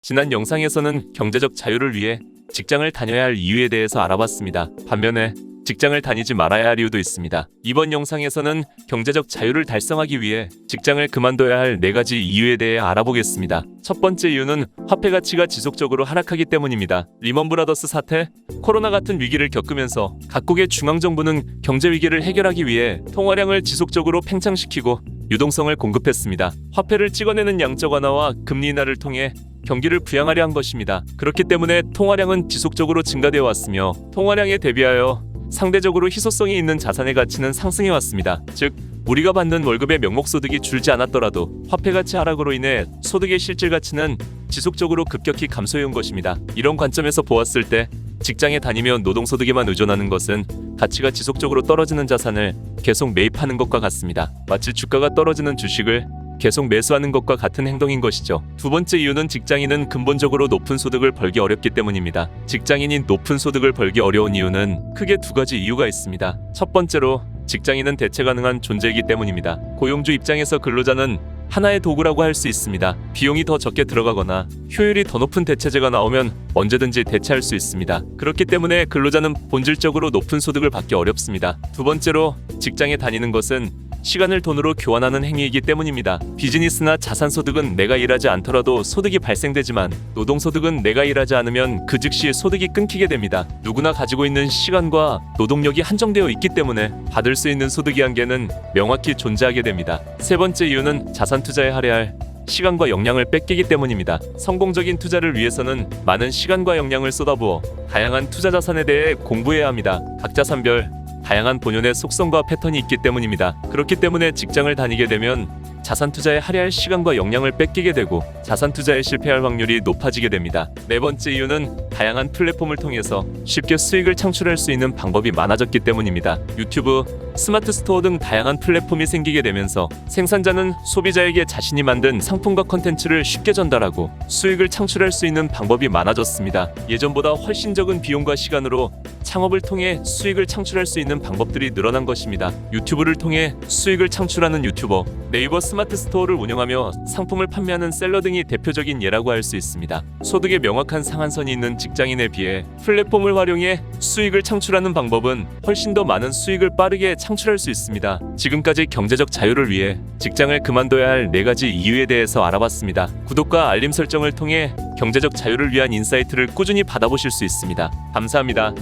지난 영상에서는 경제적 자유를 위해 직장을 다녀야 할 이유에 대해서 알아봤습니다. 반면에 직장을 다니지 말아야 할 이유도 있습니다. 이번 영상에서는 경제적 자유를 달성하기 위해 직장을 그만둬야 할 4가지 이유에 대해 알아보겠습니다. 첫 번째 이유는 화폐 가치가 지속적으로 하락하기 때문입니다. 리먼 브라더스 사태, 코로나 같은 위기를 겪으면서 각국의 중앙정부는 경제 위기를 해결하기 위해 통화량을 지속적으로 팽창시키고 유동성을 공급했습니다. 화폐를 찍어내는 양적 완화와 금리 인하를 통해 경기를 부양하려 한 것입니다. 그렇기 때문에 통화량은 지속적으로 증가되어 왔으며 통화량에 대비하여 상대적으로 희소성이 있는 자산의 가치는 상승해 왔습니다. 즉, 우리가 받는 월급의 명목소득이 줄지 않았더라도 화폐 가치 하락으로 인해 소득의 실질 가치는 지속적으로 급격히 감소해 온 것입니다. 이런 관점에서 보았을 때 직장에 다니며 노동소득에만 의존하는 것은 가치가 지속적으로 떨어지는 자산을 계속 매입하는 것과 같습니다. 마치 주가가 떨어지는 주식을 계속 매수하는 것과 같은 행동인 것이죠. 두 번째 이유는 직장인은 근본적으로 높은 소득을 벌기 어렵기 때문입니다. 직장인이 높은 소득을 벌기 어려운 이유는 크게 2가지 이유가 있습니다. 첫 번째로 직장인은 대체 가능한 존재이기 때문입니다. 고용주 입장에서 근로자는 하나의 도구라고 할 수 있습니다. 비용이 더 적게 들어가거나 효율이 더 높은 대체제가 나오면 언제든지 대체할 수 있습니다. 그렇기 때문에 근로자는 본질적으로 높은 소득을 받기 어렵습니다. 두 번째로 직장에 다니는 것은 시간을 돈으로 교환하는 행위이기 때문입니다. 비즈니스나 자산소득은 내가 일하지 않더라도 소득이 발생되지만 노동소득은 내가 일하지 않으면 그 즉시 소득이 끊기게 됩니다. 누구나 가지고 있는 시간과 노동력이 한정되어 있기 때문에 받을 수 있는 소득의 한계는 명확히 존재하게 됩니다. 세 번째 이유는 자산 투자에 할애할 시간과 역량을 뺏기기 때문입니다. 성공적인 투자를 위해서는 많은 시간과 역량을 쏟아부어 다양한 투자 자산에 대해 공부해야 합니다. 각 자산별 다양한 본연의 속성과 패턴이 있기 때문입니다. 그렇기 때문에 직장을 다니게 되면 자산 투자에 할애할 시간과 역량을 뺏기게 되고 자산 투자에 실패할 확률이 높아지게 됩니다. 네 번째 이유는 다양한 플랫폼을 통해서 쉽게 수익을 창출할 수 있는 방법이 많아졌기 때문입니다. 유튜브, 스마트 스토어 등 다양한 플랫폼이 생기게 되면서 생산자는 소비자에게 자신이 만든 상품과 컨텐츠를 쉽게 전달하고 수익을 창출할 수 있는 방법이 많아졌습니다. 예전보다 훨씬 적은 비용과 시간으로 창업을 통해 수익을 창출할 수 있는 방법들이 늘어난 것입니다. 유튜브를 통해 수익을 창출하는 유튜버, 네이버 스마트 스토어를 운영하며 상품을 판매하는 셀러 등이 대표적인 예라고 할 수 있습니다. 소득에 명확한 상한선이 있는 직장인에 비해 플랫폼을 활용해 수익을 창출하는 방법은 훨씬 더 많은 수익을 빠르게 창출할 수 있습니다. 지금까지 경제적 자유를 위해 직장을 그만둬야 할 4가지 이유에 대해서 알아봤습니다. 구독과 알림 설정을 통해 경제적 자유를 위한 인사이트를 꾸준히 받아보실 수 있습니다. 감사합니다.